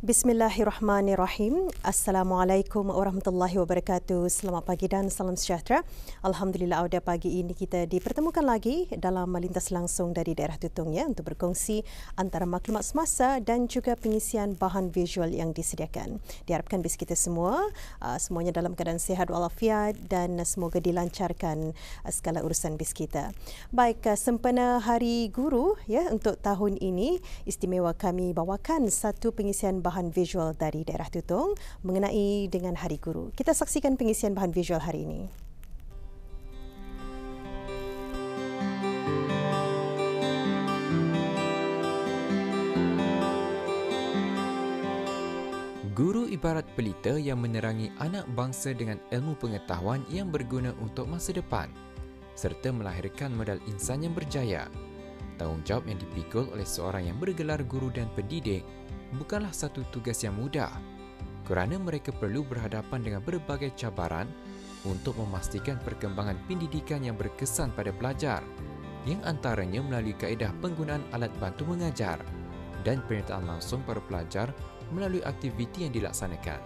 Bismillahirrahmanirrahim. Assalamualaikum warahmatullahi wabarakatuh. Selamat pagi dan salam sejahtera. Alhamdulillah pada pagi ini kita dipertemukan lagi dalam melintas langsung dari daerah Tutong ya untuk berkongsi antara maklumat semasa dan juga pengisian bahan visual yang disediakan. Diharapkan bis kita semua semuanya dalam keadaan sihat walafiat dan semoga dilancarkan segala urusan bis kita. Baik, sempena Hari Guru ya untuk tahun ini istimewa kami bawakan satu pengisian bahan visual dari daerah Tutong mengenai dengan Hari Guru. Kita saksikan pengisian bahan visual hari ini. Guru ibarat pelita yang menerangi anak bangsa dengan ilmu pengetahuan yang berguna untuk masa depan serta melahirkan modal insan yang berjaya. Tanggungjawab yang dipikul oleh seorang yang bergelar guru dan pendidik bukanlah satu tugas yang mudah kerana mereka perlu berhadapan dengan berbagai cabaran untuk memastikan perkembangan pendidikan yang berkesan pada pelajar yang antaranya melalui kaedah penggunaan alat bantu mengajar dan penyertaan langsung para pelajar melalui aktiviti yang dilaksanakan.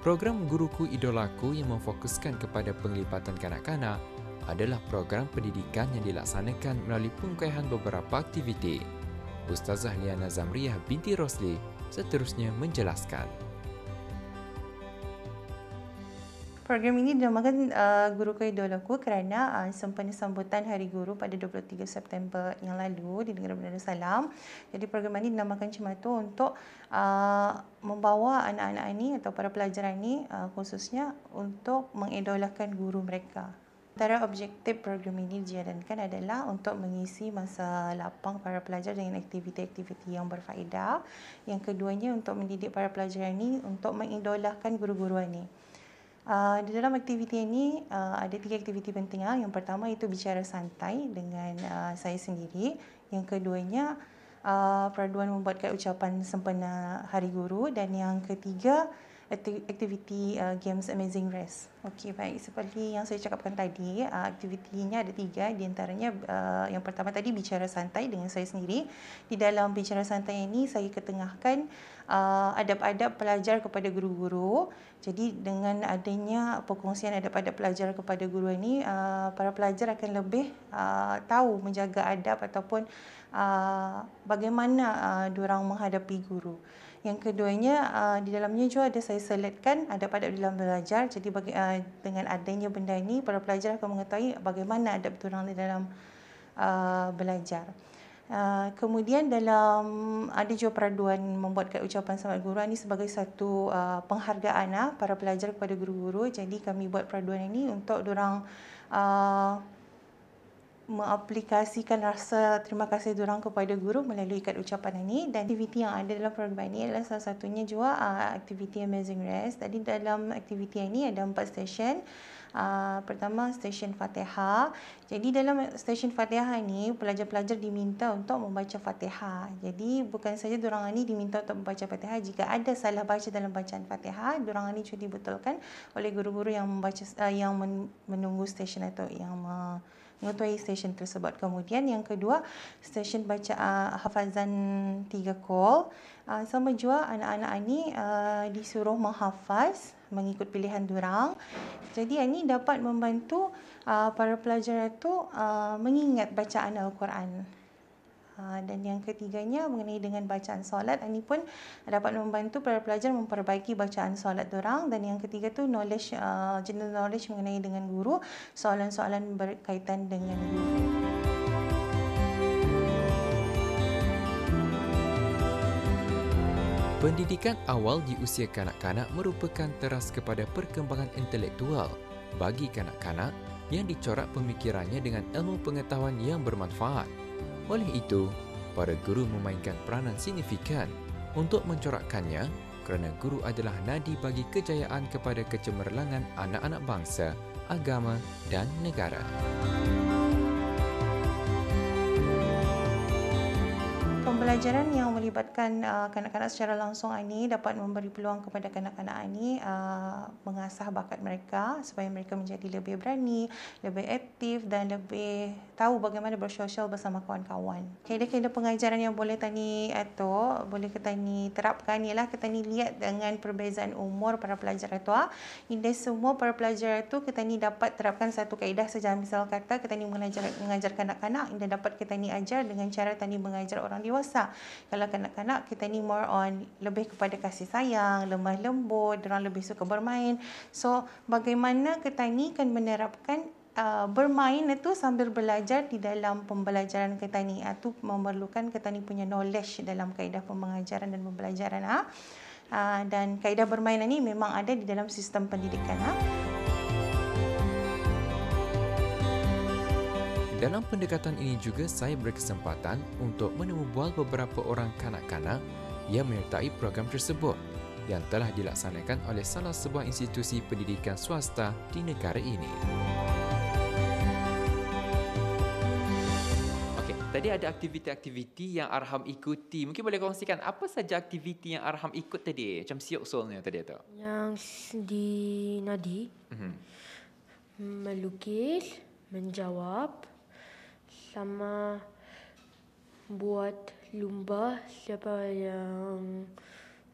Program Guruku Idolaku yang memfokuskan kepada penglibatan kanak-kanak adalah program pendidikan yang dilaksanakan melalui pengungkaian beberapa aktiviti. Ustazah Liana Zamriah binti Rosli seterusnya menjelaskan. Program ini dinamakan Guruku Idolaku kerana sempena sambutan Hari Guru pada 23 September yang lalu di negara Darussalam. Jadi program ini dinamakan macam itu untuk membawa anak-anak ini atau para pelajar ini khususnya untuk mengidolakan guru mereka. Antara objektif program ini dijalankan adalah untuk mengisi masa lapang para pelajar dengan aktiviti-aktiviti yang berfaedah. Yang keduanya untuk mendidik para pelajar ini untuk mengidolakan guru-guru ini. Di dalam aktiviti ini ada 3 aktiviti penting. Yang pertama itu bicara santai dengan saya sendiri. Yang keduanya peraduan membuatkan ucapan sempena Hari Guru dan yang ketiga aktiviti Games Amazing Race. Okey, baik. Seperti yang saya cakapkan tadi, aktivitinya ada 3. Di antaranya yang pertama tadi bicara santai dengan saya sendiri. Di dalam bicara santai ini saya ketengahkan adab-adab pelajar kepada guru-guru. Jadi dengan adanya perkongsian adab-adab pelajar kepada guru ini, para pelajar akan lebih tahu menjaga adab ataupun bagaimana diorang menghadapi guru. Yang keduanya, di dalamnya juga ada saya seletkan adab-adab dalam belajar. Jadi dengan adanya benda ini, para pelajar akan mengetahui bagaimana adab diorang di dalam belajar. Kemudian ada juga peraduan membuatkan ucapan selamat guru ini sebagai satu penghargaan para pelajar kepada guru-guru. Jadi kami buat peraduan ini untuk diorang mengaplikasikan rasa terima kasih diorang kepada guru melalui ikat ucapan ini. Dan aktiviti yang ada dalam program ini adalah salah satunya juga aktiviti Amazing Race. Tadi dalam aktiviti ini ada 4 stesen. Pertama stesen Fatihah. Jadi dalam stesen Fatihah ini pelajar-pelajar diminta untuk membaca Fatihah. Jadi bukan saja diorang ini diminta untuk membaca Fatihah, jika ada salah baca dalam bacaan Fatihah, diorang ini juga dibetulkan oleh guru-guru yang membaca yang menunggu stesen atau yang mengetahui stesen tersebut. Kemudian yang kedua, stesen baca hafazan 3 qol. Sama juga anak-anak ini disuruh menghafaz mengikut pilihan diorang. Jadi ini dapat membantu para pelajar itu mengingat bacaan Al-Quran. Dan yang ketiganya mengenai dengan bacaan solat, ini pun dapat membantu para pelajar memperbaiki bacaan solat diorang. Dan yang ketiga tu knowledge, general knowledge mengenai dengan guru, soalan-soalan berkaitan dengan guru. Pendidikan awal di usia kanak-kanak merupakan teras kepada perkembangan intelektual bagi kanak-kanak yang dicorak pemikirannya dengan ilmu pengetahuan yang bermanfaat. Oleh itu, para guru memainkan peranan signifikan untuk mencorakkannya kerana guru adalah nadi bagi kejayaan kepada kecemerlangan anak-anak bangsa, agama dan negara. Pembelajaran yang melibatkan kanak-kanak secara langsung ini dapat memberi peluang kepada kanak-kanak ini mengasah bakat mereka supaya mereka menjadi lebih berani, lebih aktif dan lebih tahu bagaimana bersosial bersama kawan-kawan. Kaedah-kaedah pengajaran yang boleh tani atau boleh kita ni terapkan ialah kita ni lihat dengan perbezaan umur para pelajar itu. Indah semua para pelajar itu kita ni dapat terapkan satu kaedah saja. Misal kata kita ni mengajar kanak-kanak, indah dapat kita ni ajar dengan cara tani mengajar orang dewasa. Kalau kanak-kanak kita ni more on lebih kepada kasih sayang, lemah lembut, orang lebih suka bermain. So bagaimana kita ni kan menerapkan bermain itu sambil belajar di dalam pembelajaran kita ni. Itu memerlukan kita ni punya knowledge dalam kaedah pengajaran dan pembelajaran. Dan kaedah bermain ini memang ada di dalam sistem pendidikan. Dalam pendekatan ini juga saya berkesempatan untuk menemubual beberapa orang kanak-kanak yang menyertai program tersebut yang telah dilaksanakan oleh salah sebuah institusi pendidikan swasta di negara ini. Okey, tadi ada aktiviti-aktiviti yang Arham ikuti. Mungkin boleh kongsikan apa saja aktiviti yang Arham ikut tadi? Macam siok solnya tadi tu. Yang di Nadi, melukis, menjawab, sama buat lumba siapa yang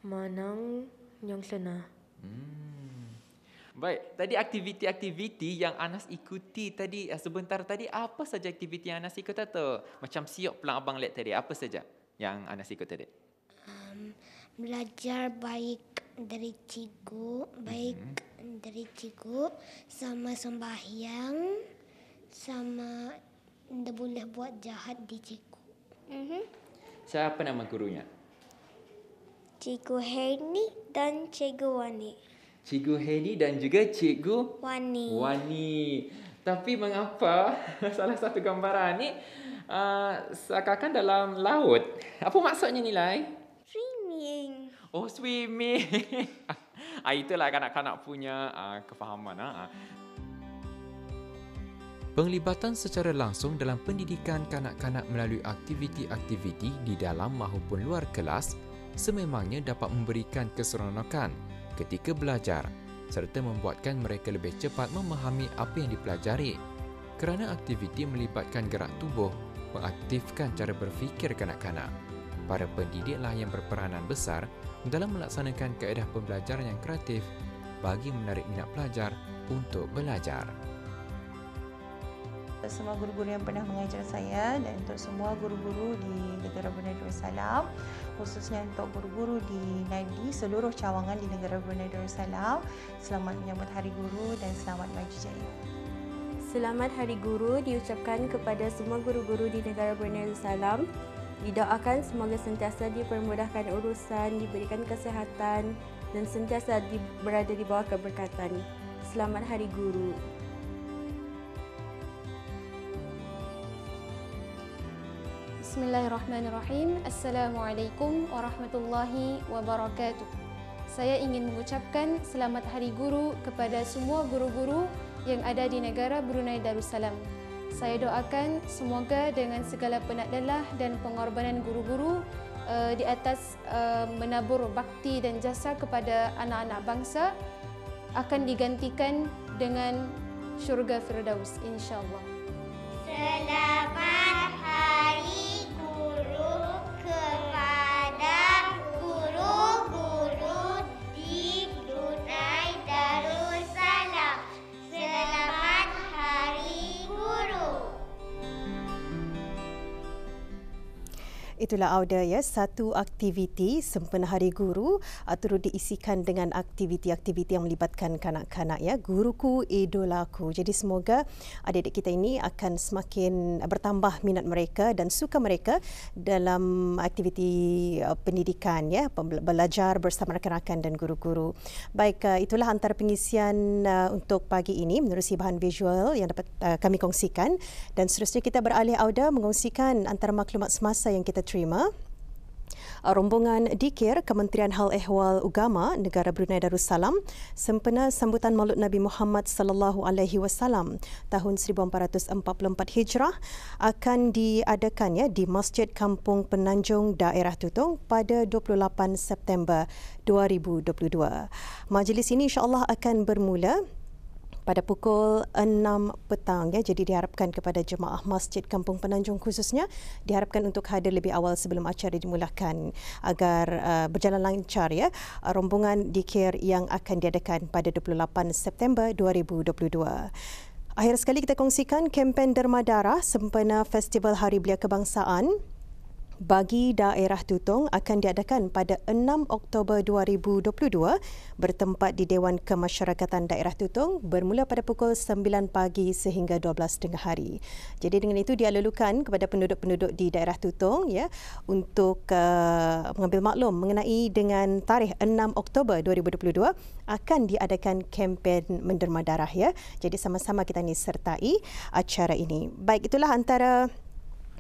menang yang senang. Baik, tadi aktiviti-aktiviti yang Anas ikuti tadi sebentar tadi, apa saja aktiviti yang Anas ikut tu? Macam siok pelang abang lihat tadi, apa saja yang Anas ikut tadi? Belajar baik dari cikgu, dari cikgu, sama sembahyang, sama tidak boleh buat jahat di cikgu. Siapa nama gurunya? Cikgu Heni dan Cikgu Wani. Cikgu Heni dan juga Cikgu Wani. Wani. Tapi mengapa salah satu gambaran ni seakan-akan dalam laut? Apa maksudnya nilai? Swimming. Oh, swimming. Itulah kanak-kanak punya kefahaman. Penglibatan secara langsung dalam pendidikan kanak-kanak melalui aktiviti-aktiviti di dalam maupun luar kelas sememangnya dapat memberikan keseronokan ketika belajar serta membuatkan mereka lebih cepat memahami apa yang dipelajari. Kerana aktiviti melibatkan gerak tubuh, mengaktifkan cara berfikir kanak-kanak. Para pendidiklah yang berperanan besar dalam melaksanakan kaedah pembelajaran yang kreatif bagi menarik minat pelajar untuk belajar. Semua guru-guru yang pernah mengajar saya dan untuk semua guru-guru di negara Brunei Darussalam, khususnya untuk guru-guru di Nadi, seluruh cawangan di negara Brunei Darussalam, selamat menyambut Hari Guru dan selamat maju jaya. Selamat Hari Guru diucapkan kepada semua guru-guru di negara Brunei Darussalam. Didoakan semoga sentiasa dipermudahkan urusan, diberikan kesihatan dan sentiasa berada di bawah keberkatan. Selamat Hari Guru. Bismillahirrahmanirrahim. Assalamualaikum warahmatullahi wabarakatuh. Saya ingin mengucapkan selamat Hari Guru kepada semua guru-guru yang ada di negara Brunei Darussalam. Saya doakan semoga dengan segala penat lelah dan pengorbanan guru-guru di atas menabur bakti dan jasa kepada anak-anak bangsa akan digantikan dengan syurga Firdaus, insya-Allah. Selamat Hari Guru kepada guru-guru di Brunei Darussalam. Selamat Hari Guru. Itulah audio satu aktiviti sempena Hari Guru turut diisikan dengan aktiviti-aktiviti yang melibatkan kanak-kanak Guruku Idolaku. Jadi semoga adik-adik kita ini akan semakin bertambah minat mereka dan suka mereka dalam aktiviti pendidikan belajar bersama rakan-rakan dan guru-guru. Baik, itulah antara pengisian untuk pagi ini menerusi bahan visual yang dapat kami kongsikan dan seterusnya kita beralih audio mengongsikan antara maklumat semasa yang kita terima. Rombongan dikir Kementerian Hal Ehwal Ugama Negara Brunei Darussalam sempena sambutan Maulud Nabi Muhammad sallallahu alaihi wasallam tahun 1444 Hijrah akan diadakan di Masjid Kampung Penanjung Daerah Tutong pada 28 September 2022. Majlis ini insya-Allah akan bermula pada pukul 6 petang jadi diharapkan kepada jemaah Masjid Kampung Penanjung khususnya diharapkan untuk hadir lebih awal sebelum acara dimulakan agar berjalan lancar rombongan dikir yang akan diadakan pada 28 September 2022. Akhir sekali kita kongsikan kempen derma darah sempena Festival Hari Belia Kebangsaan bagi daerah Tutong akan diadakan pada 6 Oktober 2022 bertempat di Dewan Kemasyarakatan Daerah Tutong bermula pada pukul 9 pagi sehingga 12 tengah hari. Jadi dengan itu dialulukan kepada penduduk-penduduk di daerah Tutong untuk mengambil maklum mengenai dengan tarikh 6 Oktober 2022 akan diadakan kempen menderma darah Jadi sama-sama kita ni sertai acara ini. Baik, itulah antara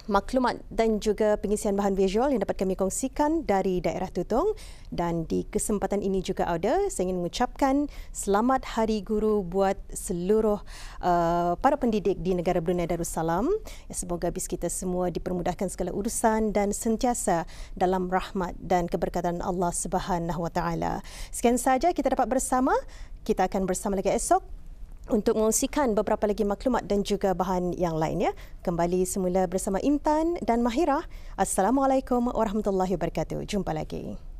maklumat dan juga pengisian bahan visual yang dapat kami kongsikan dari daerah Tutong, dan di kesempatan ini juga saya ingin mengucapkan selamat Hari Guru buat seluruh para pendidik di negara Brunei Darussalam. Semoga habis kita semua dipermudahkan segala urusan dan sentiasa dalam rahmat dan keberkatan Allah Subhanahu Wa Taala. Sekian saja kita dapat bersama. Kita akan bersama lagi esok untuk mengongsikan beberapa lagi maklumat dan juga bahan yang lain Kembali semula bersama Intan dan Mahirah. Assalamualaikum warahmatullahi wabarakatuh. Jumpa lagi.